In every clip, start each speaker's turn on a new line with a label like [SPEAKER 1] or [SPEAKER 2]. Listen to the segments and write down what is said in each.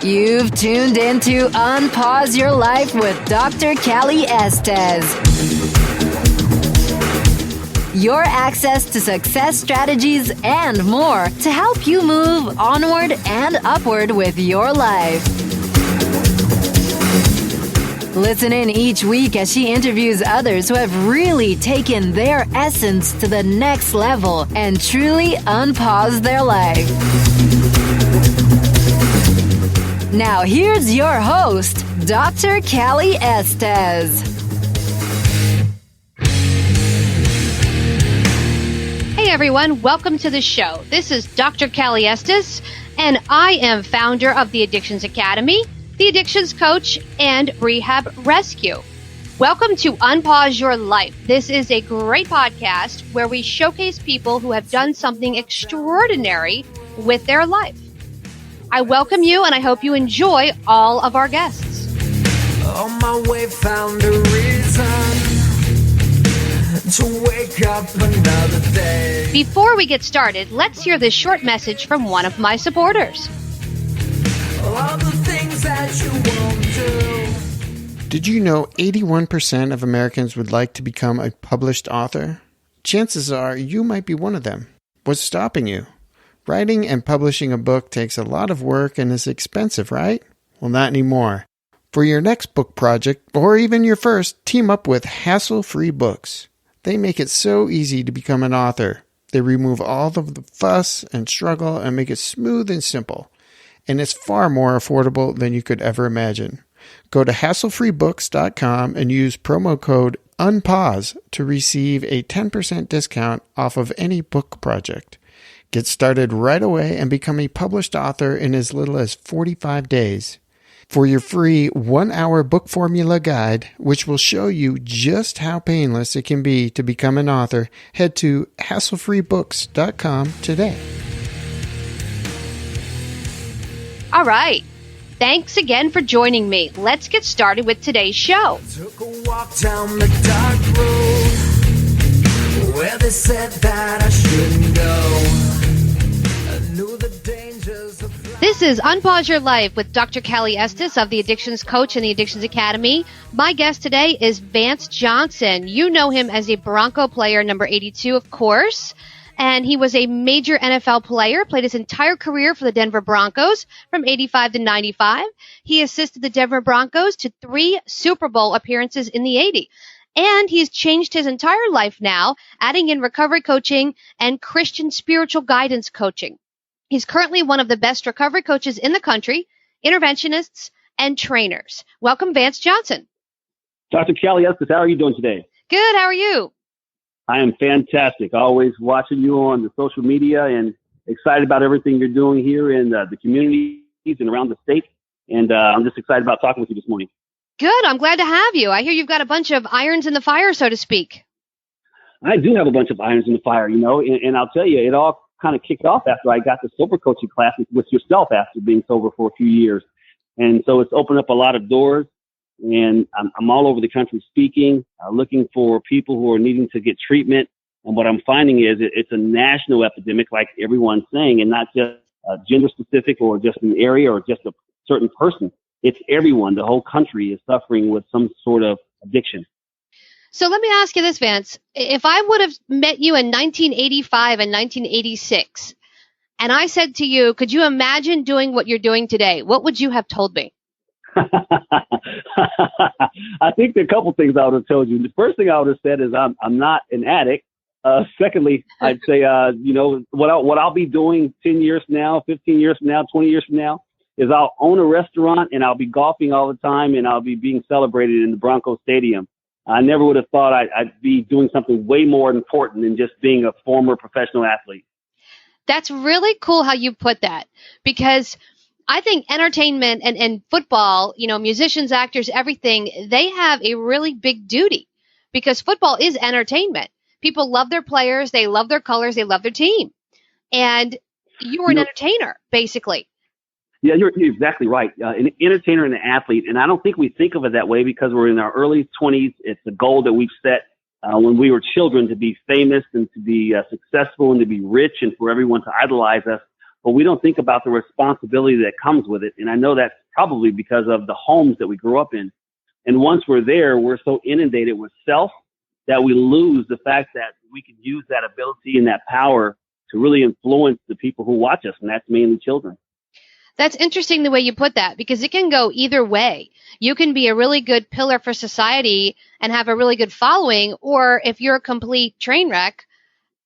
[SPEAKER 1] You've tuned into Unpause Your Life with Dr. Callie Estes. Your access to success strategies and more to help you move onward and upward with your life. Listen in each week as she interviews others who have really taken their essence to the next level and truly unpaused their life. Now here's your host, Dr. Callie Estes.
[SPEAKER 2] Hey everyone, welcome to the show. This is Dr. Callie Estes, and I am founder of the Addictions Academy, the Addictions Coach, and Rehab Rescue. Welcome to Unpause Your Life. This is a great podcast where we showcase people who have done something extraordinary with their life. I welcome you, and I hope you enjoy all of our guests.
[SPEAKER 3] On my way, found a reason to wake up another day.
[SPEAKER 2] Before we get started, let's hear this short message from one of my supporters.
[SPEAKER 3] All the things that you won't do.
[SPEAKER 4] Did you know 81% of Americans would like to become a published author? Chances are you might be one of them. What's stopping you? Writing and publishing a book takes a lot of work and is expensive, right? Well, not anymore. For your next book project, or even your first, team up with Hassle-Free Books. They make it so easy to become an author. They remove all of the fuss and struggle and make it smooth and simple. And it's far more affordable than you could ever imagine. Go to hasslefreebooks.com and use promo code UNPAUSE to receive a 10% discount off of any book project. Get started right away and become a published author in as little as 45 days. For your free 1-hour book formula guide, which will show you just how painless it can be to become an author, head to hasslefreebooks.com today.
[SPEAKER 2] All right. Thanks again for joining me. Let's get started with today's show.
[SPEAKER 3] Took a walk down the dark road where they said that I shouldn't go. I knew the dangers of...
[SPEAKER 2] This is Unpause Your Life with Dr. Callie Estes of the Addictions Coach and the Addictions Academy. My guest today is Vance Johnson. You know him as a Bronco player, number 82, of course. And he was a major NFL player, played his entire career for the Denver Broncos from 85 to 95. He assisted the Denver Broncos to 3 Super Bowl appearances in the 80s. And he's changed his entire life now, adding in recovery coaching and Christian spiritual guidance coaching. He's currently one of the best recovery coaches in the country, interventionists, and trainers. Welcome, Vance Johnson.
[SPEAKER 5] Dr. Callie Estes, how are you doing today?
[SPEAKER 2] Good. How are you?
[SPEAKER 5] I am fantastic. Always watching you on the social media and excited about everything you're doing here in the communities and around the state. And I'm just excited about talking with you this morning.
[SPEAKER 2] Good. I'm glad to have you. I hear you've got a bunch of irons in the fire, so to speak.
[SPEAKER 5] I do have a bunch of irons in the fire, you know, and I'll tell you, it all kind of kicked off after I got the sober coaching class with yourself after being sober for a few years. And so it's opened up a lot of doors. And I'm all over the country speaking, looking for people who are needing to get treatment. And what I'm finding is it's a national epidemic, like everyone's saying, and not just gender specific or just an area or just a certain person. It's everyone. The whole country is suffering with some sort of addiction.
[SPEAKER 2] So let me ask you this, Vance. If I would have met you in 1985 and 1986, and I said to you, could you imagine doing what you're doing today? What would you have told me?
[SPEAKER 5] I think there are a couple things I would have told you. The first thing I would have said is I'm not an addict. Secondly, I'd say, you know, what I'll be doing 10 years from now, 15 years from now, 20 years from now is I'll own a restaurant and I'll be golfing all the time and I'll be being celebrated in the Bronco Stadium. I never would have thought I'd be doing something way more important than just being a former professional athlete.
[SPEAKER 2] That's really cool how you put that, because I think entertainment and football, you know, musicians, actors, everything, they have a really big duty because football is entertainment. People love their players. They love their colors. They love their team. And you were an entertainer, basically.
[SPEAKER 5] Yeah, you're exactly right. An entertainer and an athlete. And I don't think we think of it that way because we're in our early 20s. It's a goal that we've set when we were children to be famous and to be successful and to be rich and for everyone to idolize us. but we don't think about the responsibility that comes with it. And I know that's probably because of the homes that we grew up in. And once we're there, we're so inundated with self that we lose the fact that we can use that ability and that power to really influence the people who watch us, and that's mainly children.
[SPEAKER 2] That's interesting the way you put that, because it can go either way. You can be a really good pillar for society and have a really good following, or if you're a complete train wreck,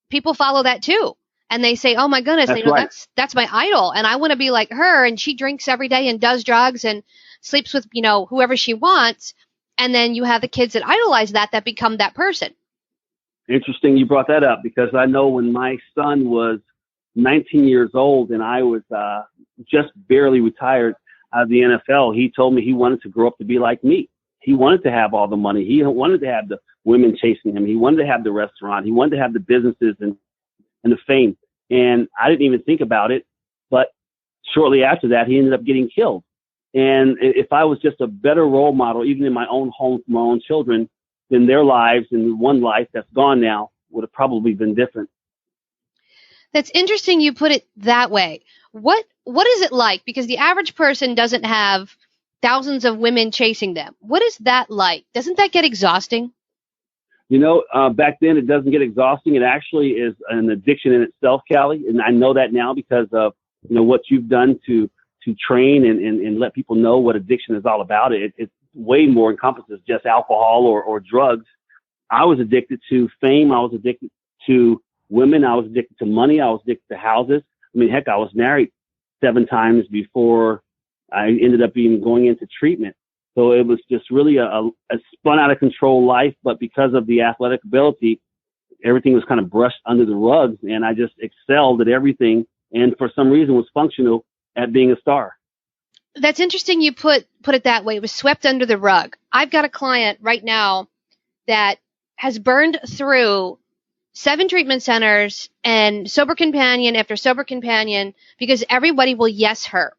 [SPEAKER 2] people follow that too. And they say, oh my goodness,
[SPEAKER 5] That's
[SPEAKER 2] you know,
[SPEAKER 5] right.
[SPEAKER 2] that's my idol, and I want to be like her, and she drinks every day and does drugs and sleeps with, you know, whoever she wants. And then you have the kids that idolize that become that person.
[SPEAKER 5] Interesting you brought that up, because I know when my son was 19 years old and I was just barely retired out of the NFL, he told me he wanted to grow up to be like me. He wanted to have all the money. He wanted to have the women chasing him. He wanted to have the restaurant. He wanted to have the businesses and the fame. And I didn't even think about it. But shortly after that, he ended up getting killed. And if I was just a better role model, even in my own home for my own children, then their lives and one life that's gone now would have probably been different.
[SPEAKER 2] That's interesting you put it that way. What is it like? Because the average person doesn't have thousands of women chasing them. What is that like? Doesn't that get exhausting?
[SPEAKER 5] You know, back then it doesn't get exhausting. It actually is an addiction in itself, Callie. And I know that now because of, you know, what you've done to train and let people know what addiction is all about. It's way more encompasses just alcohol or drugs. I was addicted to fame. I was addicted to women. I was addicted to money. I was addicted to houses. I mean, heck, I was married 7 times before I ended up even going into treatment. So it was just really a spun out of control life. But because of the athletic ability, everything was kind of brushed under the rugs, and I just excelled at everything. And for some reason was functional at being a star.
[SPEAKER 2] That's interesting you put it that way. It was swept under the rug. I've got a client right now that has burned through 7 treatment centers and sober companion after sober companion because everybody will yes her.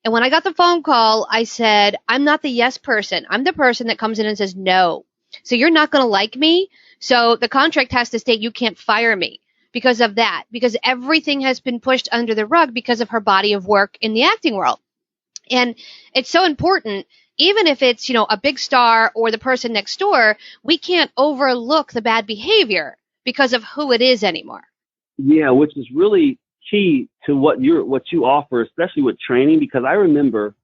[SPEAKER 2] And when I got the phone call, I said, I'm not the yes person. I'm the person that comes in and says no. So you're not going to like me. So the contract has to state you can't fire me because of that, because everything has been pushed under the rug because of her body of work in the acting world. And it's so important, even if it's, you know, a big star or the person next door, we can't overlook the bad behavior because of who it is anymore.
[SPEAKER 5] Yeah, which is really key to what you offer, especially with training, because I remember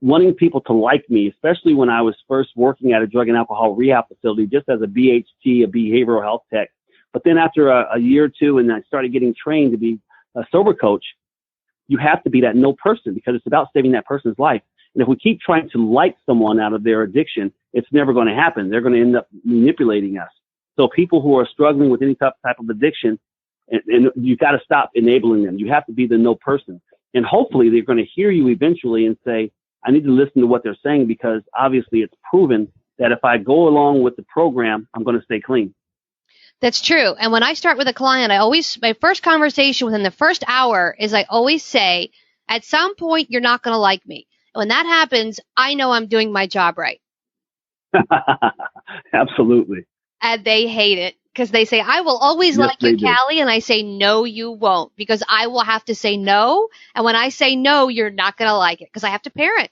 [SPEAKER 5] wanting people to like me, especially when I was first working at a drug and alcohol rehab facility, just as a BHT, a behavioral health tech. But then after a year or two, and I started getting trained to be a sober coach, you have to be that no person because it's about saving that person's life. And if we keep trying to like someone out of their addiction, it's never going to happen. They're going to end up manipulating us. So people who are struggling with any type of addiction, and you've got to stop enabling them. You have to be the no person. And hopefully they're going to hear you eventually and say, I need to listen to what they're saying because obviously it's proven that if I go along with the program, I'm going to stay clean.
[SPEAKER 2] That's true. And when I start with a client, my first conversation within the first hour is I always say, at some point, you're not going to like me. And when that happens, I know I'm doing my job right.
[SPEAKER 5] Absolutely.
[SPEAKER 2] And they hate it because they say, I will always like you, Callie. And I say, no, you won't, because I will have to say no. And when I say no, you're not going to like it because I have to parent.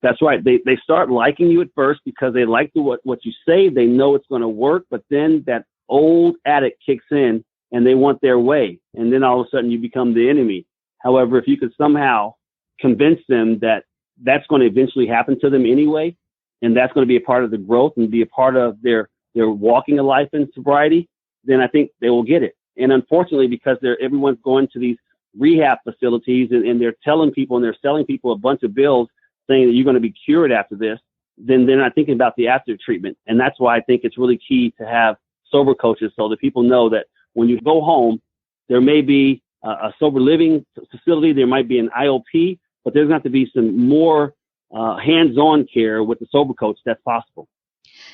[SPEAKER 5] That's right. They start liking you at first because they like what you say. They know it's going to work. But then that old addict kicks in and they want their way. And then all of a sudden you become the enemy. However, if you could somehow convince them that that's going to eventually happen to them anyway, and that's going to be a part of the growth and be a part of their walking a life in sobriety, then I think they will get it. And unfortunately, because everyone's going to these rehab facilities and they're telling people and they're selling people a bunch of bills saying that you're going to be cured after this, then they're not thinking about the after treatment. And that's why I think it's really key to have sober coaches so that people know that when you go home, there may be a sober living facility, there might be an IOP, but there's going to be some more hands-on care with the sober coach that's possible.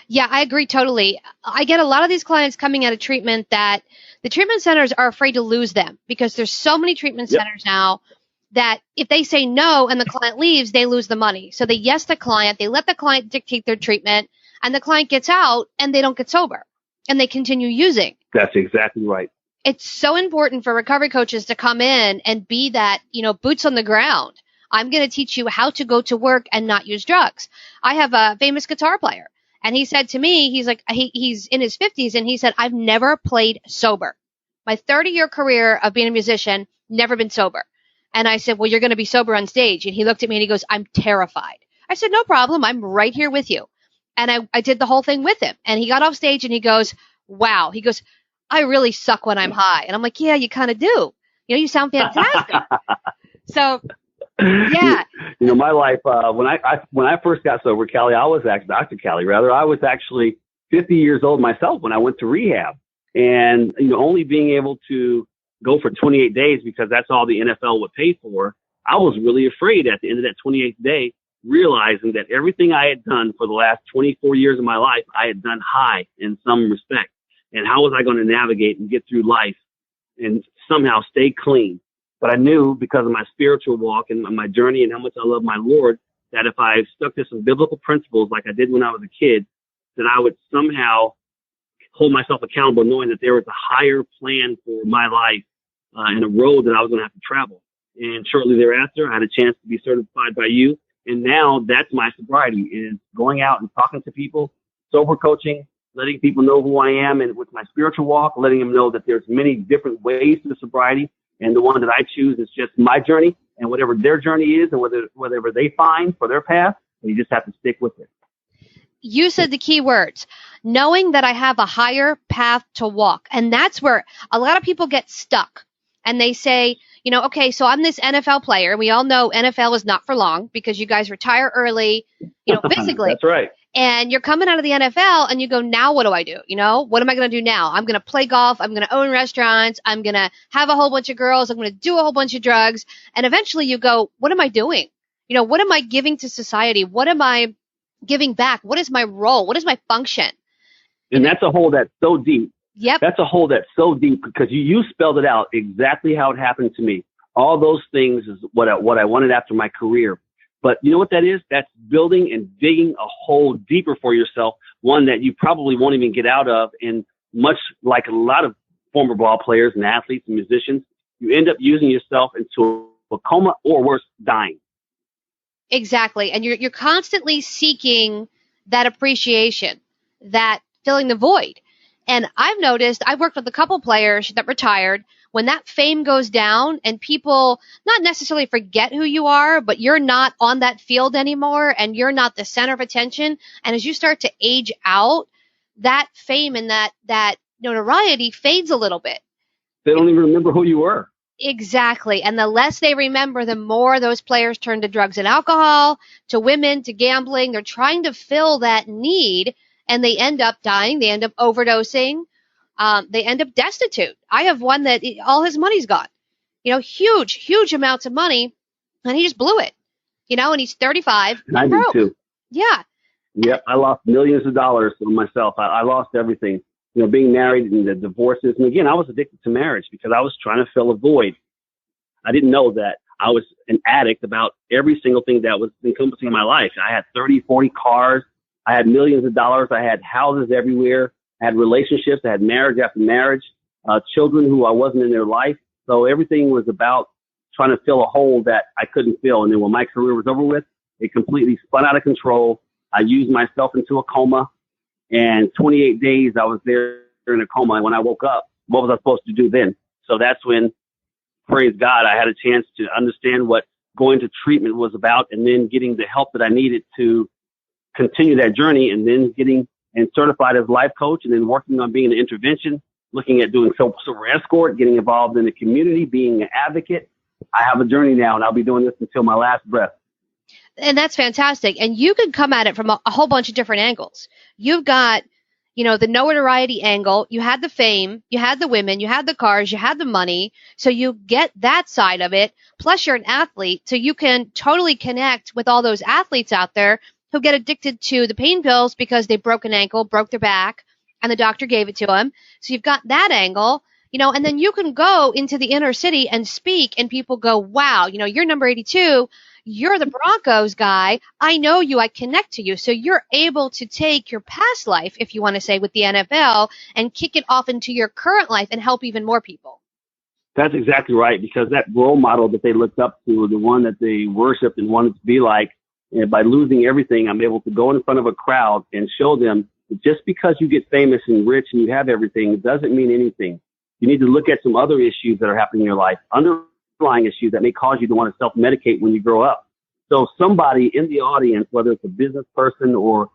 [SPEAKER 2] Yeah, I agree totally. I get a lot of these clients coming out of treatment that the treatment centers are afraid to lose them because there's so many treatment centers now that if they say no and the client leaves, they lose the money. So they yes the client, they let the client dictate their treatment, and the client gets out and they don't get sober and they continue using.
[SPEAKER 5] That's exactly right.
[SPEAKER 2] it's so important for recovery coaches to come in and be that, boots on the ground. I'm going to teach you how to go to work and not use drugs. I have a famous guitar player, and he said to me, he's like, he's in his 50s, and he said, I've never played sober. My 30-year career of being a musician, never been sober. And I said, well, you're going to be sober on stage. And he looked at me and he goes, I'm terrified. I said, no problem. I'm right here with you. And I did the whole thing with him. And he got off stage and he goes, wow. He goes, I really suck when I'm high. And I'm like, yeah, you kind of do. You sound fantastic. So, yeah.
[SPEAKER 5] My life, when I first got sober, Callie, I was actually, Dr. Callie, rather, I was actually 50 years old myself when I went to rehab. And, only being able to go for 28 days because that's all the NFL would pay for, I was really afraid at the end of that 28th day, realizing that everything I had done for the last 24 years of my life, I had done high in some respect. And how was I going to navigate and get through life and somehow stay clean? But I knew because of my spiritual walk and my journey and how much I love my Lord, that if I stuck to some biblical principles like I did when I was a kid, that I would somehow hold myself accountable, knowing that there was a higher plan for my life and a road that I was going to have to travel. And shortly thereafter, I had a chance to be certified by you. And now that's my sobriety, is going out and talking to people, sober coaching, letting people know who I am, and with my spiritual walk, letting them know that there's many different ways to sobriety. And the one that I choose is just my journey, and whatever their journey is and whatever they find for their path, you just have to stick with it.
[SPEAKER 2] You said the key words, knowing that I have a higher path to walk. And that's where a lot of people get stuck. And they say, okay, so I'm this NFL player. We all know NFL is not for long because you guys retire early, physically.
[SPEAKER 5] That's right.
[SPEAKER 2] And you're coming out of the NFL and you go, now what do I do? What am I going to do now? I'm going to play golf. I'm going to own restaurants. I'm going to have a whole bunch of girls. I'm going to do a whole bunch of drugs. And eventually you go, what am I doing? What am I giving to society? What am I giving back? What is my role? What is my function?
[SPEAKER 5] And that's a hole that's so deep.
[SPEAKER 2] Yep.
[SPEAKER 5] That's a hole that's so deep because you spelled it out exactly how it happened to me. All those things is what I wanted after my career. But you know what that is? That's building and digging a hole deeper for yourself, one that you probably won't even get out of. And much like a lot of former ball players and athletes and musicians, you end up using yourself into a coma or worse, dying.
[SPEAKER 2] Exactly. And you're constantly seeking that appreciation, that filling the void. And I've noticed, I've worked with a couple players that retired, when that fame goes down and people not necessarily forget who you are, but you're not on that field anymore and you're not the center of attention. And as you start to age out, that fame and that notoriety fades a little bit.
[SPEAKER 5] They don't even remember who you were.
[SPEAKER 2] Exactly. And the less they remember, the more those players turn to drugs and alcohol, to women, to gambling. They're trying to fill that need. And they end up dying. They end up overdosing. They end up destitute. I have one that all his money's gone. Huge amounts of money, and he just blew it. And he's 35.
[SPEAKER 5] I do too.
[SPEAKER 2] Yeah.
[SPEAKER 5] Yep. I lost millions of dollars for myself. I lost everything. Being married and the divorces. And again, I was addicted to marriage because I was trying to fill a void. I didn't know that I was an addict about every single thing that was encompassing my life. I had 30, 40 cars. I had millions of dollars. I had houses everywhere. I had relationships. I had marriage after marriage, children who I wasn't in their life. So everything was about trying to fill a hole that I couldn't fill. And then when my career was over with, it completely spun out of control. I used myself into a coma. And 28 days I was there in a coma. And when I woke up, what was I supposed to do then? So that's when, praise God, I had a chance to understand what going to treatment was about and then getting the help that I needed to continue that journey, and then getting and certified as a life coach, and then working on being an intervention, looking at doing sober escort, getting involved in the community, being an advocate. I have a journey now, and I'll be doing this until my last breath.
[SPEAKER 2] And that's fantastic. And you can come at it from a whole bunch of different angles. You've got, the notoriety angle. You had the fame, you had the women, you had the cars, you had the money. So you get that side of it. Plus you're an athlete. So you can totally connect with all those athletes out there who get addicted to the pain pills because they broke an ankle, broke their back, and the doctor gave it to them. So you've got that angle, and then you can go into the inner city and speak, and people go, wow, you're number 82. You're the Broncos guy. I know you. I connect to you. So you're able to take your past life, if you want to say, with the NFL and kick it off into your current life and help even more people.
[SPEAKER 5] That's exactly right, because that role model that they looked up to, the one that they worshiped and wanted to be like, and by losing everything, I'm able to go in front of a crowd and show them that just because you get famous and rich and you have everything, it doesn't mean anything. You need to look at some other issues that are happening in your life, underlying issues that may cause you to want to self-medicate when you grow up. So somebody in the audience, whether it's a business person or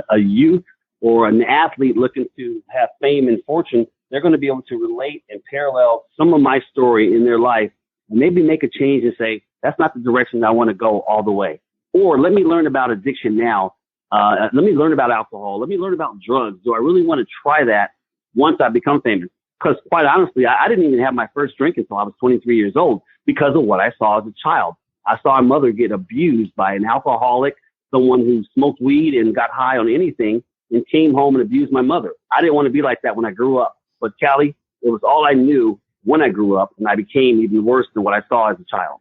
[SPEAKER 5] a youth or an athlete looking to have fame and fortune, they're going to be able to relate and parallel some of my story in their life and maybe make a change and say, that's not the direction I want to go all the way. Or let me learn about addiction now. Let me learn about alcohol. Let me learn about drugs. Do I really want to try that once I become famous? Because quite honestly, I didn't even have my first drink until I was 23 years old because of what I saw as a child. I saw my mother get abused by an alcoholic, someone who smoked weed and got high on anything and came home and abused my mother. I didn't want to be like that when I grew up. But Callie, it was all I knew when I grew up, and I became even worse than what I saw as a child.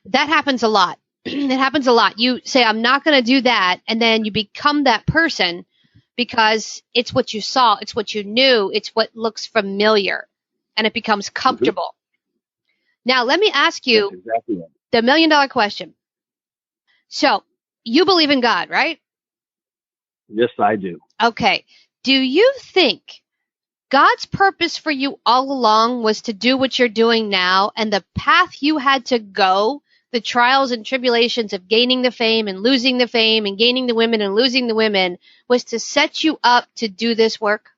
[SPEAKER 2] That happens a lot. It happens a lot. You say, I'm not going to do that, and then you become that person because it's what you saw, it's what you knew, it's what looks familiar, and it becomes comfortable. Mm-hmm. Now, let me ask you
[SPEAKER 5] exactly right.
[SPEAKER 2] The $1 million question. So, you believe in God, right?
[SPEAKER 5] Yes, I do.
[SPEAKER 2] Okay. Do you think God's purpose for you all along was to do what you're doing now, and the path you had to go, the trials and tribulations of gaining the fame and losing the fame and gaining the women and losing the women, was to set you up to do this work?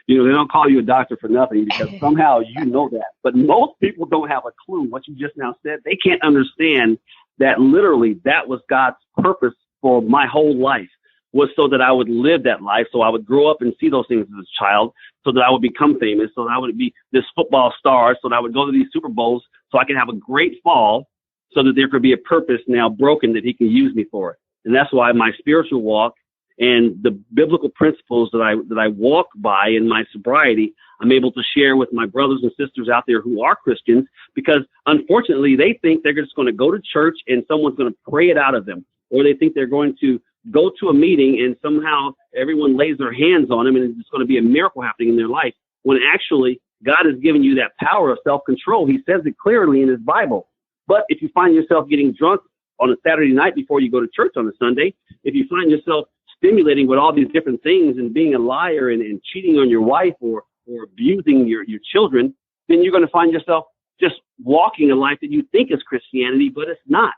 [SPEAKER 5] You know, they don't call you a doctor for nothing because somehow you know that. But most people don't have a clue. What you just now said, they can't understand that literally that was God's purpose for my whole life, was so that I would live that life, so I would grow up and see those things as a child, so that I would become famous, so that I would be this football star, so that I would go to these Super Bowls, so I can have a great fall, so that there could be a purpose now broken that he can use me for it. And that's why my spiritual walk and the biblical principles that I walk by in my sobriety, I'm able to share with my brothers and sisters out there who are Christians, because unfortunately they think they're just going to go to church and someone's going to pray it out of them, or they think they're going to go to a meeting and somehow everyone lays their hands on them and it's going to be a miracle happening in their life, when actually God has given you that power of self-control. He says it clearly in his Bible. But if you find yourself getting drunk on a Saturday night before you go to church on a Sunday, if you find yourself stimulating with all these different things and being a liar and cheating on your wife or abusing your children, then you're going to find yourself just walking a life that you think is Christianity, but it's not.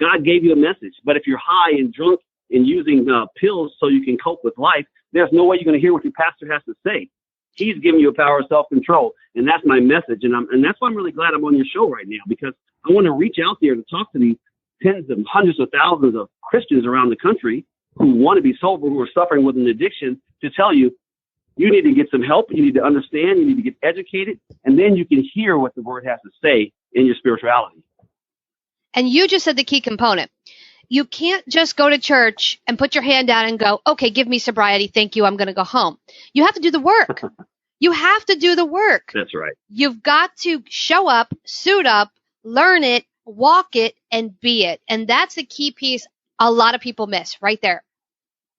[SPEAKER 5] God gave you a message. But if you're high and drunk and using pills so you can cope with life, there's no way you're going to hear what your pastor has to say. He's giving you a power of self-control, and that's my message. And that's why I'm really glad I'm on your show right now, because I want to reach out there to talk to these tens of hundreds of thousands of Christians around the country who want to be sober, who are suffering with an addiction, to tell you, you need to get some help, you need to understand, you need to get educated, and then you can hear what the word has to say in your spirituality.
[SPEAKER 2] And you just said the key component. You can't just go to church and put your hand down and go, okay, give me sobriety. Thank you. I'm going to go home. You have to do the work. You have to do the work.
[SPEAKER 5] That's right.
[SPEAKER 2] You've got to show up, suit up, learn it, walk it, and be it. And that's the key piece a lot of people miss right there.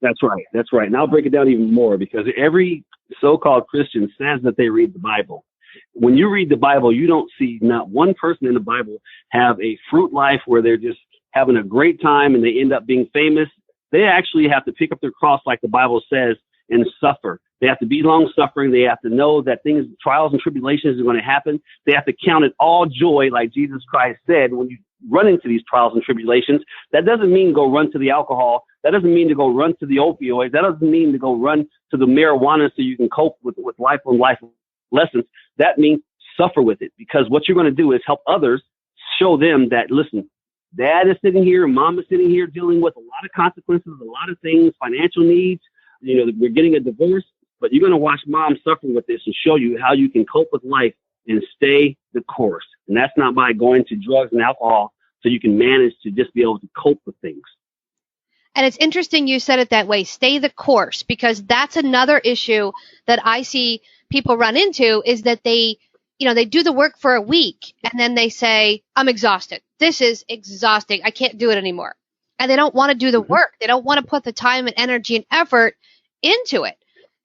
[SPEAKER 5] That's right. That's right. And I'll break it down even more, because every so-called Christian says that they read the Bible. When you read the Bible, you don't see not one person in the Bible have a fruit life where they're just having a great time and they end up being famous. They actually have to pick up their cross, like the Bible says, and suffer. They have to be long suffering. They have to know that things, trials and tribulations are going to happen. They have to count it all joy, like Jesus Christ said, when you run into these trials and tribulations. That doesn't mean go run to the alcohol. That doesn't mean to go run to the opioids. That doesn't mean to go run to the marijuana so you can cope with life and life lessons. That means suffer with it, because what you're going to do is help others, show them that, listen, Dad is sitting here, Mom is sitting here dealing with a lot of consequences, a lot of things, financial needs. You know, we're getting a divorce, but you're going to watch Mom suffer with this and show you how you can cope with life and stay the course. And that's not by going to drugs and alcohol, so you can manage to just be able to cope with things.
[SPEAKER 2] And it's interesting you said it that way, stay the course, because that's another issue that I see people run into, is that they they do the work for a week and then they say, I'm exhausted. This is exhausting. I can't do it anymore. And they don't want to do the work. They don't want to put the time and energy and effort into it.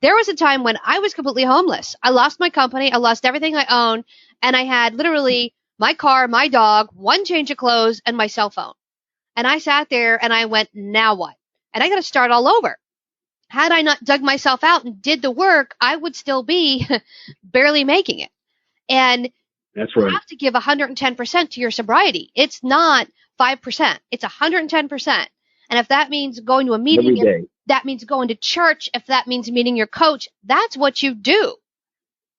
[SPEAKER 2] There was a time when I was completely homeless. I lost my company. I lost everything I owned. And I had literally my car, my dog, one change of clothes, and my cell phone. And I sat there and I went, now what? And I got to start all over. Had I not dug myself out and did the work, I would still be barely making it. And
[SPEAKER 5] that's right.
[SPEAKER 2] You have to give 110% to your sobriety. It's not 5%. It's 110%. And if that means going to a meeting, if that means going to church, if that means meeting your coach, that's what you do.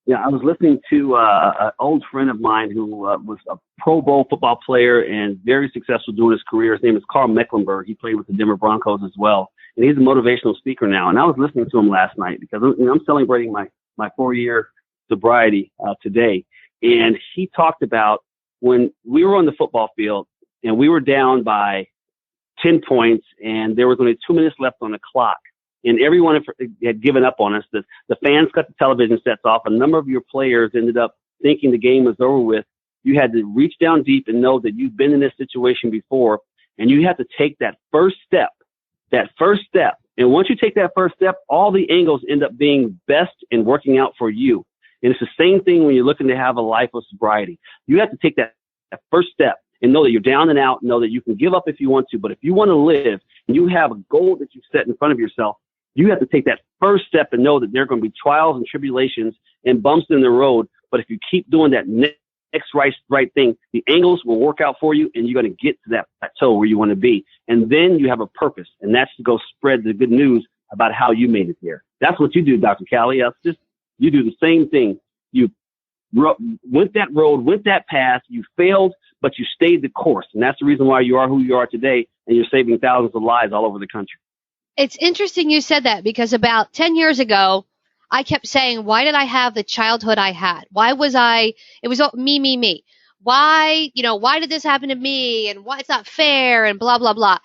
[SPEAKER 5] Yeah, I was listening to an old friend of mine who was a Pro Bowl football player and very successful doing his career. His name is Carl Mecklenburg. He played with the Denver Broncos as well. And he's a motivational speaker now. And I was listening to him last night because I'm celebrating my 4-year sobriety today. And he talked about when we were on the football field and we were down by 10 points and there was only 2 minutes left on the clock and everyone had given up on us. The fans cut the television sets off. A number of your players ended up thinking the game was over with. You had to reach down deep and know that you've been in this situation before, and you have to take that first step. And once you take that first step, all the angles end up being best and working out for you. And it's the same thing when you're looking to have a life of sobriety. You have to take that first step and know that you're down and out, know that you can give up if you want to. But if you want to live and you have a goal that you've set in front of yourself, you have to take that first step and know that there are going to be trials and tribulations and bumps in the road. But if you keep doing that next right thing, the angles will work out for you and you're going to get to that plateau where you want to be. And then you have a purpose, and that's to go spread the good news about how you made it there. That's what you do, Dr. Callie. You do the same thing. You went that road, went that path, you failed, but you stayed the course. And that's the reason why you are who you are today, and you're saving thousands of lives all over the country.
[SPEAKER 2] It's interesting you said that because about 10 years ago, I kept saying, why did I have the childhood I had? Why was it was all me. Why did this happen to me? And why it's not fair and blah, blah, blah.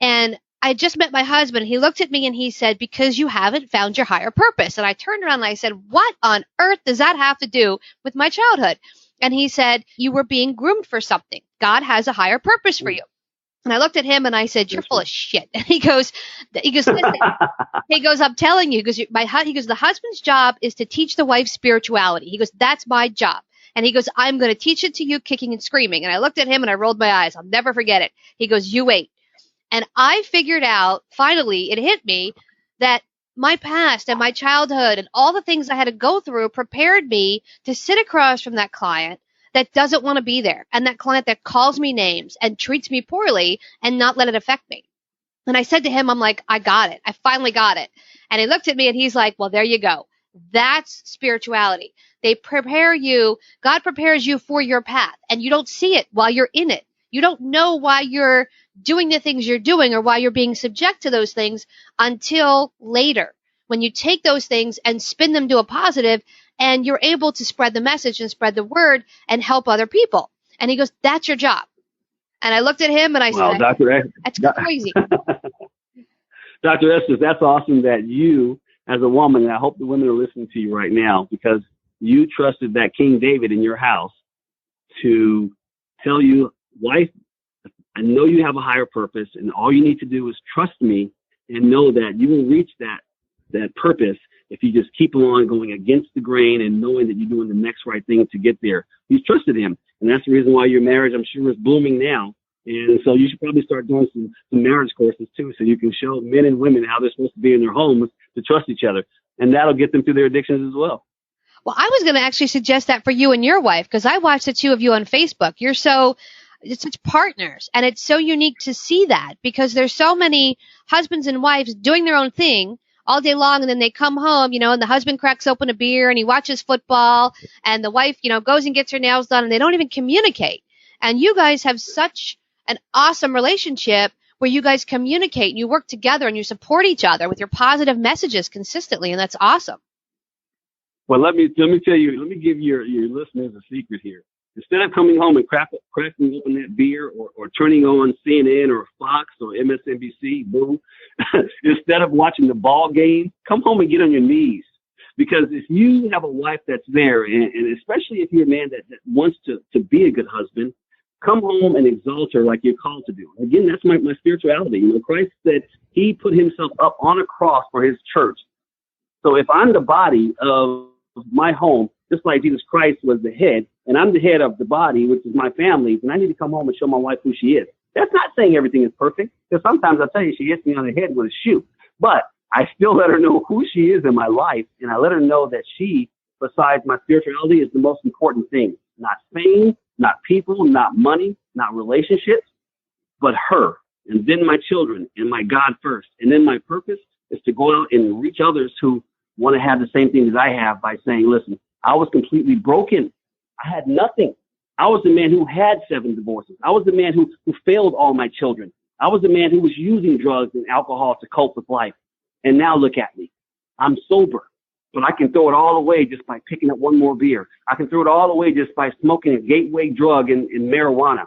[SPEAKER 2] And I just met my husband. He looked at me and he said, because you haven't found your higher purpose. And I turned around and I said, what on earth does that have to do with my childhood? And he said, you were being groomed for something. God has a higher purpose for you. And I looked at him and I said, you're full of shit. And he goes, listen, I'm telling you, he goes, the husband's job is to teach the wife spirituality. He goes, that's my job. And he goes, I'm going to teach it to you kicking and screaming. And I looked at him and I rolled my eyes. I'll never forget it. He goes, you wait. And I figured out, finally, it hit me that my past and my childhood and all the things I had to go through prepared me to sit across from that client that doesn't want to be there, and that client that calls me names and treats me poorly and not let it affect me. And I said to him, I'm like, I got it. I finally got it. And he looked at me and he's like, well, there you go. That's spirituality. They prepare you. God prepares you for your path, and you don't see it while you're in it. You don't know why you're doing the things you're doing or why you're being subject to those things until later, when you take those things and spin them to a positive, and you're able to spread the message and spread the word and help other people. And he goes, that's your job. And I looked at him and I said, that's crazy.
[SPEAKER 5] Dr. Estes, that's awesome that you, as a woman, and I hope the women are listening to you right now, because you trusted that King David in your house to tell you, wife, I know you have a higher purpose, and all you need to do is trust me and know that you will reach that purpose if you just keep on going against the grain and knowing that you're doing the next right thing to get there. You trusted him, and that's the reason why your marriage, I'm sure, is blooming now. And so you should probably start doing some marriage courses too, so you can show men and women how they're supposed to be in their homes to trust each other, and that'll get them through their addictions as well.
[SPEAKER 2] Well, I was going to actually suggest that for you and your wife, because I watched the two of you on Facebook. You're such partners, and it's so unique to see that, because there's so many husbands and wives doing their own thing all day long, and then they come home, and the husband cracks open a beer and he watches football, and the wife, goes and gets her nails done, and they don't even communicate. And you guys have such an awesome relationship where you guys communicate and you work together and you support each other with your positive messages consistently, and that's awesome.
[SPEAKER 5] Well, let me tell you, let me give your listeners a secret here. Instead of coming home and cracking open that beer or turning on CNN or Fox or MSNBC, boom, instead of watching the ball game, come home and get on your knees. Because if you have a wife that's there, and especially if you're a man that wants to be a good husband, come home and exalt her like you're called to do. Again, that's my spirituality. You know, Christ said he put himself up on a cross for his church. So if I'm the body of my home, just like Jesus Christ was the head, and I'm the head of the body, which is my family, then I need to come home and show my wife who she is. That's not saying everything is perfect, because sometimes I tell you she hits me on the head with a shoe. But I still let her know who she is in my life, and I let her know that she, besides my spirituality, is the most important thing. Not fame, not people, not money, not relationships, but her, and then my children, and my God first. And then my purpose is to go out and reach others who want to have the same thing as I have by saying, listen, I was completely broken. I had nothing. I was the man who had 7 divorces. I was the man who failed all my children. I was the man who was using drugs and alcohol to cope with life. And now look at me. I'm sober, but I can throw it all away just by picking up one more beer. I can throw it all away just by smoking a gateway drug in marijuana,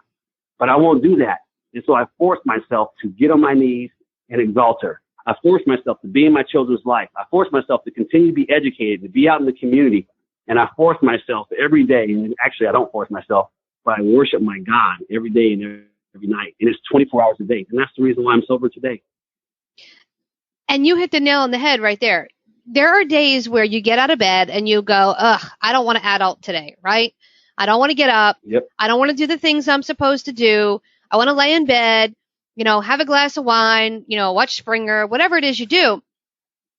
[SPEAKER 5] but I won't do that. And so I forced myself to get on my knees and exalt her. I forced myself to be in my children's life. I forced myself to continue to be educated, to be out in the community. And I force myself every day, and actually I don't force myself, but I worship my God every day and every night. And it's 24 hours a day. And that's the reason why I'm sober today.
[SPEAKER 2] And you hit the nail on the head right there. There are days where you get out of bed and you go, I don't want to adult today, right? I don't want to get up.
[SPEAKER 5] Yep.
[SPEAKER 2] I don't want to do the things I'm supposed to do. I want to lay in bed, have a glass of wine, watch Springer, whatever it is you do.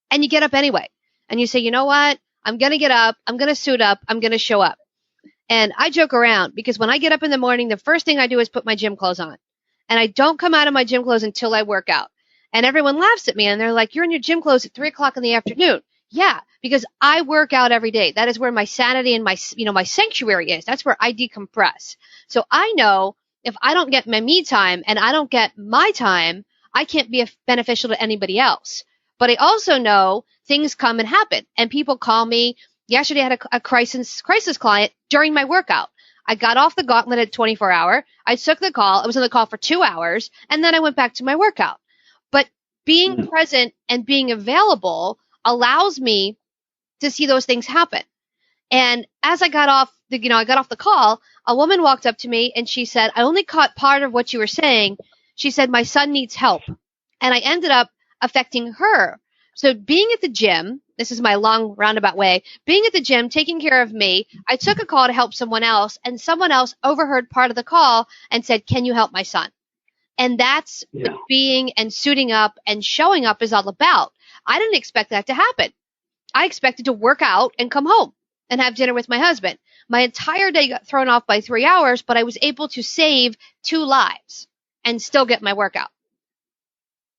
[SPEAKER 2] And you get up anyway. And you say, you know what? I'm going to get up. I'm going to suit up. I'm going to show up. And I joke around because when I get up in the morning, the first thing I do is put my gym clothes on. And I don't come out of my gym clothes until I work out. And everyone laughs at me and they're like, you're in your gym clothes at 3:00 in the afternoon. Yeah, because I work out every day. That is where my sanity and my sanctuary is. That's where I decompress. So I know if I don't get my me time and I don't get my time, I can't be beneficial to anybody else. But I also know things come and happen. And people call me. Yesterday I had a crisis client during my workout. I got off the gauntlet at 24-hour. I took the call. I was on the call for 2 hours. And then I went back to my workout. But being present and being available allows me to see those things happen. And as I got off the call, a woman walked up to me and she said, I only caught part of what you were saying. She said, my son needs help. And I ended up affecting her. So being at the gym, this is my long roundabout way, being at the gym, taking care of me, I took a call to help someone else, and someone else overheard part of the call and said, can you help my son? And that's what being and suiting up and showing up is all about. I didn't expect that to happen. I expected to work out and come home and have dinner with my husband. My entire day got thrown off by 3 hours, but I was able to save 2 lives and still get my workout.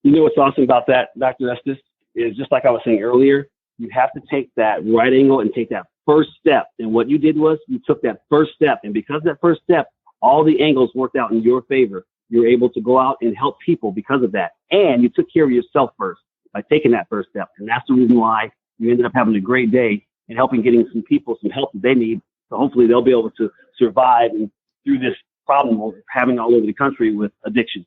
[SPEAKER 5] You know what's awesome about that, Dr. Estes, is just like I was saying earlier, you have to take that right angle and take that first step. And what you did was you took that first step. And because of that first step, all the angles worked out in your favor. You're able to go out and help people because of that. And you took care of yourself first by taking that first step. And that's the reason why you ended up having a great day and helping getting some people some help that they need. So hopefully they'll be able to survive and through this problem we're having all over the country with addiction.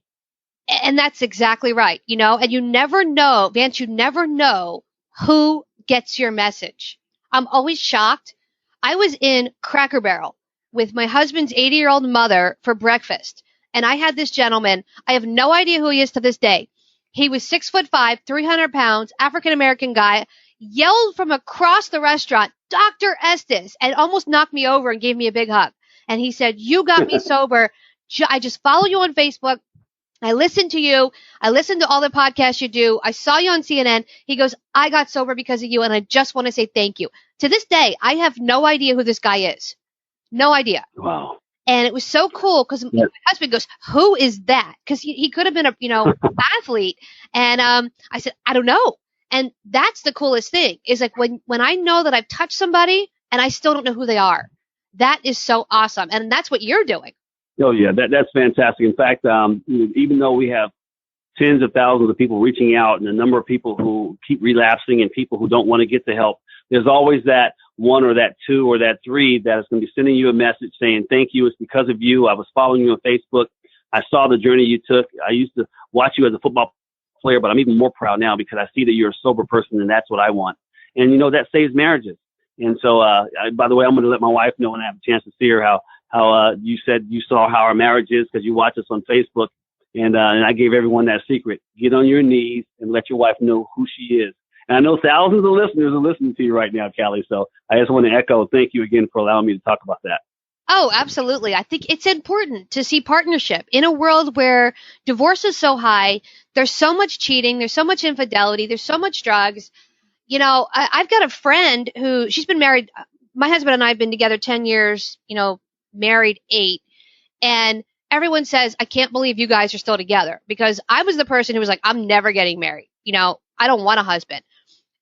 [SPEAKER 2] And that's exactly right. And you never know, Vance, you never know who gets your message. I'm always shocked. I was in Cracker Barrel with my husband's 80-year-old mother for breakfast. And I had this gentleman, I have no idea who he is to this day. He was 6'5", 300 pounds, African-American guy, yelled from across the restaurant, Dr. Estes, and almost knocked me over and gave me a big hug. And he said, you got me sober. I just follow you on Facebook. I listened to you. I listened to all the podcasts you do. I saw you on CNN. He goes, I got sober because of you, and I just want to say thank you. To this day, I have no idea who this guy is. No idea.
[SPEAKER 5] Wow.
[SPEAKER 2] And it was so cool because my husband goes, who is that? Because he could have been a athlete. And I said, I don't know. And that's the coolest thing is like when I know that I've touched somebody and I still don't know who they are. That is so awesome. And that's what you're doing.
[SPEAKER 5] Oh, yeah, that's fantastic. In fact, even though we have tens of thousands of people reaching out and a number of people who keep relapsing and people who don't want to get the help, there's always that one or that two or that three that is going to be sending you a message saying, thank you. It's because of you. I was following you on Facebook. I saw the journey you took. I used to watch you as a football player, but I'm even more proud now because I see that you're a sober person and that's what I want. And, that saves marriages. And so, by the way, I'm going to let my wife know when I have a chance to see her how you said you saw how our marriage is because you watch us on Facebook. And I gave everyone that secret. Get on your knees and let your wife know who she is. And I know thousands of listeners are listening to you right now, Callie. So I just want to echo, thank you again for allowing me to talk about that.
[SPEAKER 2] Oh, absolutely. I think it's important to see partnership in a world where divorce is so high. There's so much cheating. There's so much infidelity. There's so much drugs. I've got a friend who she's been married. My husband and I have been together 10 years, married 8. And everyone says, I can't believe you guys are still together because I was the person who was like, I'm never getting married. I don't want a husband.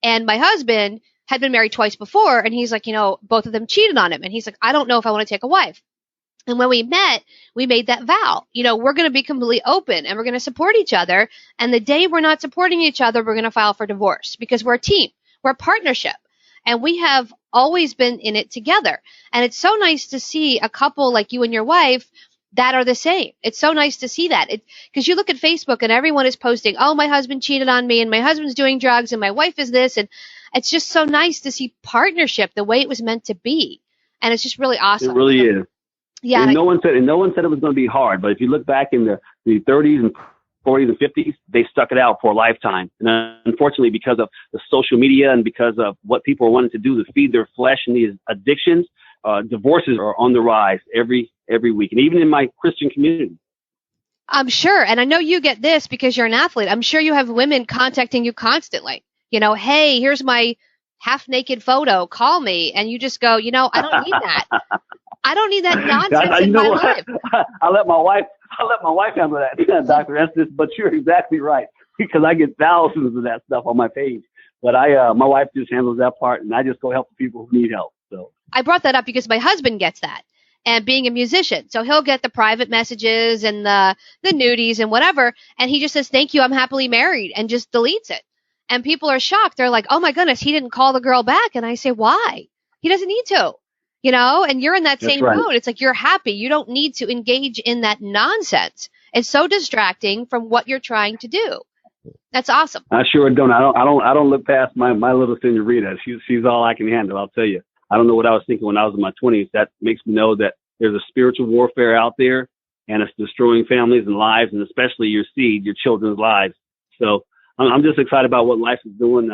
[SPEAKER 2] And my husband had been married twice before. And he's like, both of them cheated on him. And he's like, I don't know if I want to take a wife. And when we met, we made that vow. We're going to be completely open and we're going to support each other. And the day we're not supporting each other, we're going to file for divorce because we're a team. We're a partnership. And we have always been in it together. And it's so nice to see a couple like you and your wife that are the same. It's so nice to see that. Because you look at Facebook and everyone is posting, oh, my husband cheated on me and my husband's doing drugs and my wife is this. And it's just so nice to see partnership the way it was meant to be. And it's just really awesome.
[SPEAKER 5] It really is.
[SPEAKER 2] Yeah.
[SPEAKER 5] And no one said it was going to be hard. But if you look back in the 30s and 40s and 50s, they stuck it out for a lifetime. And unfortunately, because of the social media and because of what people are wanting to do to feed their flesh and these addictions, divorces are on the rise every week. And even in my Christian community.
[SPEAKER 2] I'm sure. And I know you get this because you're an athlete. I'm sure you have women contacting you constantly. Hey, here's my half naked photo. Call me. And you just go, I don't need that. I don't need that nonsense in my life.
[SPEAKER 5] I'll let my wife handle that, Dr. Estes, but you're exactly right because I get thousands of that stuff on my page. But my wife just handles that part and I just go help the people who need help. So
[SPEAKER 2] I brought that up because my husband gets that. And being a musician. So he'll get the private messages and the nudies and whatever. And he just says, thank you, I'm happily married, and just deletes it. And people are shocked. They're like, oh my goodness, he didn't call the girl back. And I say, why? He doesn't need to, and you're in that same mode. It's like, you're happy. You don't need to engage in that nonsense. It's so distracting from what you're trying to do. That's awesome.
[SPEAKER 5] I sure don't. I don't look past my little senorita. She's all I can handle. I'll tell you. I don't know what I was thinking when I was in my 20s. That makes me know that there's a spiritual warfare out there and it's destroying families and lives and especially your seed, your children's lives. So I'm just excited about what life is doing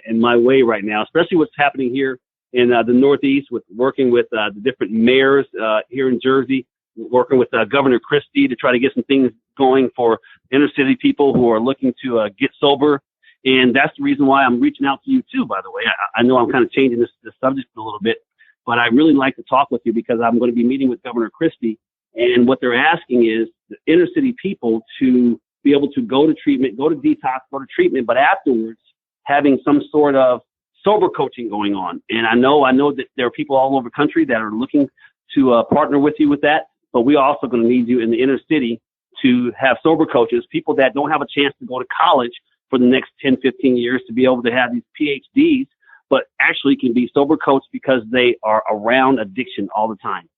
[SPEAKER 5] in my way right now, especially what's happening here in the Northeast with working with the different mayors here in Jersey, working with Governor Christie to try to get some things going for inner city people who are looking to get sober. And that's the reason why I'm reaching out to you too, by the way. I know I'm kind of changing this subject a little bit, but I really like to talk with you because I'm going to be meeting with Governor Christie. And what they're asking is the inner city people to be able to go to treatment, go to detox, go to treatment, but afterwards having some sort of sober coaching going on. And I know that there are people all over the country that are looking to partner with you with that, but we're also going to need you in the inner city to have sober coaches, people that don't have a chance to go to college for the next 10, 15 years to be able to have these PhDs, but actually can be sober coached because they are around addiction all the time.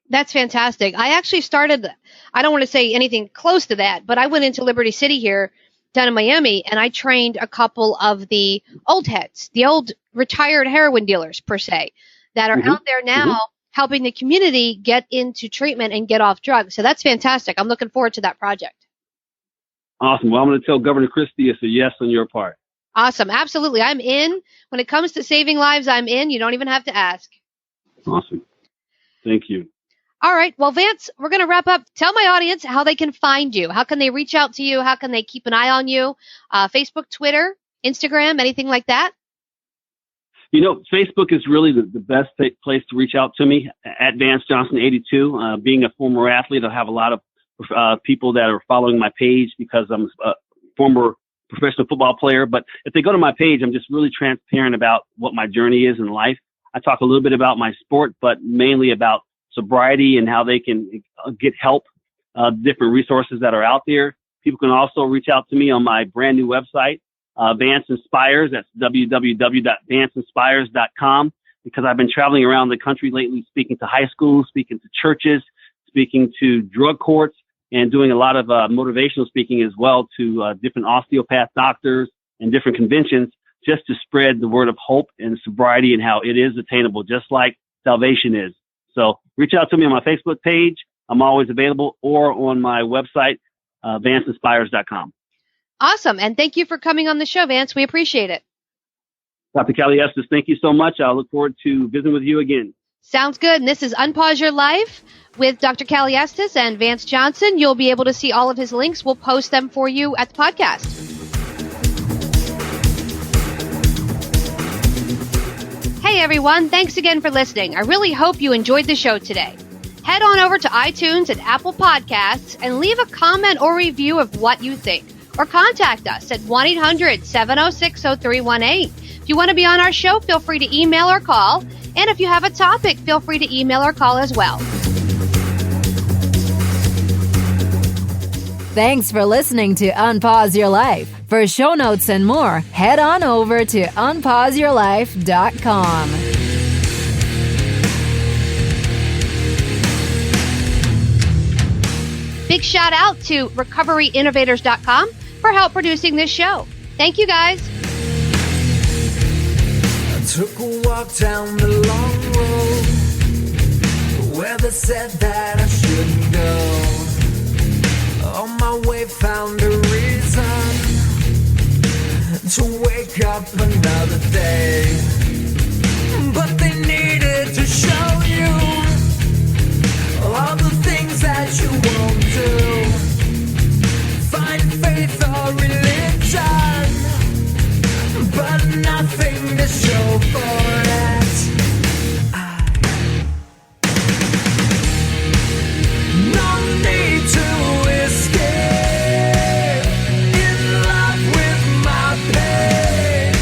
[SPEAKER 2] That's fantastic. I actually started, I don't want to say anything close to that, but I went into Liberty City here down in Miami and I trained a couple of the old heads, the old retired heroin dealers per se, that are out there now helping the community get into treatment and get off drugs. So that's fantastic. I'm looking forward to that project.
[SPEAKER 5] Awesome. Well, I'm going to tell Governor Christie it's a yes on your part.
[SPEAKER 2] Awesome. Absolutely. I'm in. When it comes to saving lives, I'm in. You don't even have to ask.
[SPEAKER 5] Awesome. Thank you.
[SPEAKER 2] All right. Well, Vance, we're going to wrap up. Tell my audience how they can find you. How can they reach out to you? How can they keep an eye on you? Facebook, Twitter, Instagram, anything like that?
[SPEAKER 5] Facebook is really the best place to reach out to me at Vance Johnson 82. Being a former athlete, I have a lot of people that are following my page because I'm a former professional football player. But if they go to my page, I'm just really transparent about what my journey is in life. I talk a little bit about my sport, but mainly about sobriety and how they can get help, different resources that are out there. People can also reach out to me on my brand new website, Vance Inspires. That's www.vanceinspires.com, because I've been traveling around the country lately, speaking to high schools, speaking to churches, speaking to drug courts, and doing a lot of motivational speaking as well to different osteopath doctors and different conventions just to spread the word of hope and sobriety and how it is attainable, just like salvation is. So reach out to me on my Facebook page. I'm always available, or on my website, vanceinspires.com.
[SPEAKER 2] Awesome. And thank you for coming on the show, Vance. We appreciate it.
[SPEAKER 5] Dr. Callie Estes, thank you so much. I look forward to visiting with you again.
[SPEAKER 2] Sounds good. And this is Unpause Your Life with Dr. Callie Estes and Vance Johnson. You'll be able to see all of his links. We'll post them for you at the podcast. Hey, everyone. Thanks again for listening. I really hope you enjoyed the show today. Head on over to iTunes and Apple Podcasts and leave a comment or review of what you think. Or contact us at 1-800-706-0318. If you want to be on our show, feel free to email or call. And if you have a topic, feel free to email or call as well.
[SPEAKER 1] Thanks for listening to Unpause Your Life. For show notes and more, head on over to unpauseyourlife.com.
[SPEAKER 2] Big shout out to recoveryinnovators.com for help producing this show. Thank you, guys.
[SPEAKER 3] I took a walk down the long road where they said that I shouldn't go. On my way found a reason to wake up another day. But they needed to show you all the things that you won't do. Find faith or religion, but nothing to show for it. No need to escape in love with my pain.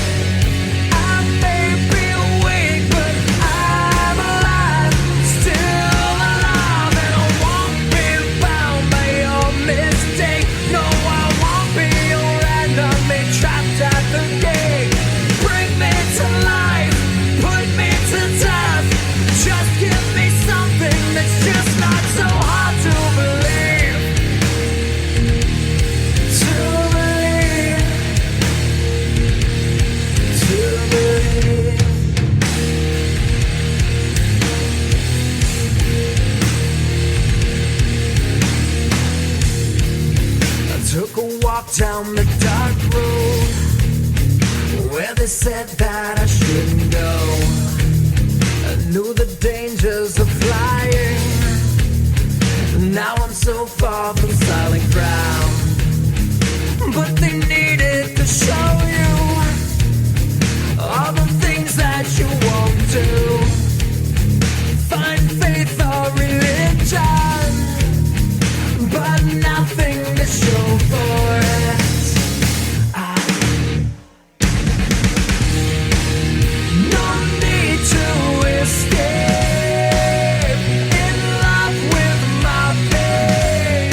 [SPEAKER 3] I may be weak, but I'm alive, still alive, and I won't be bound by your mistake. No, I won't be your enemy, trapped at the gate. Bring me to life, put me to death. Just give me something that's just not so hard to believe. To believe. To believe. I took a walk down the dark road where they said that I shouldn't go. I knew the dangers of flying. Now I'm so far from solid ground. But they needed to show you all the things that you won't do. Find faith or religion, but nothing to show for it. No need to escape in love with my pain.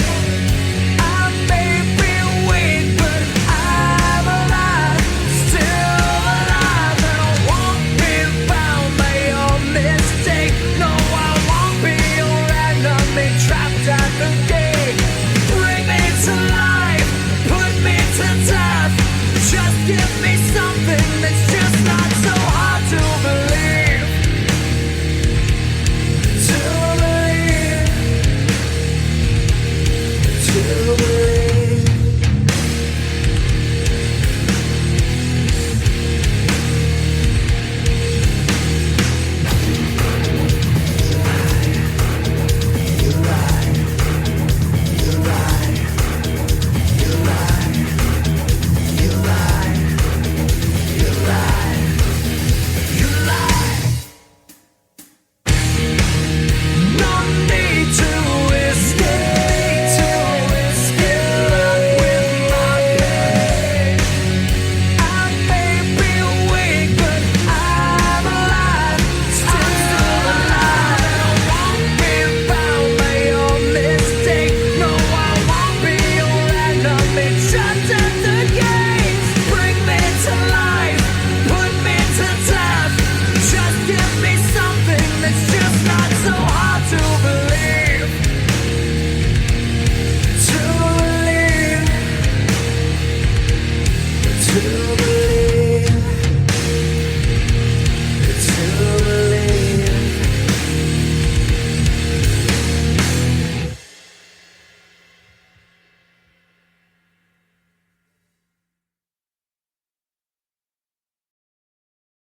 [SPEAKER 3] I may be weak, but I'm alive, still alive, and I won't be bound by your mistake. No, I won't be your enemy, trapped at the gate. Bring me to life, put me to death. Just give me something that's just not so hard.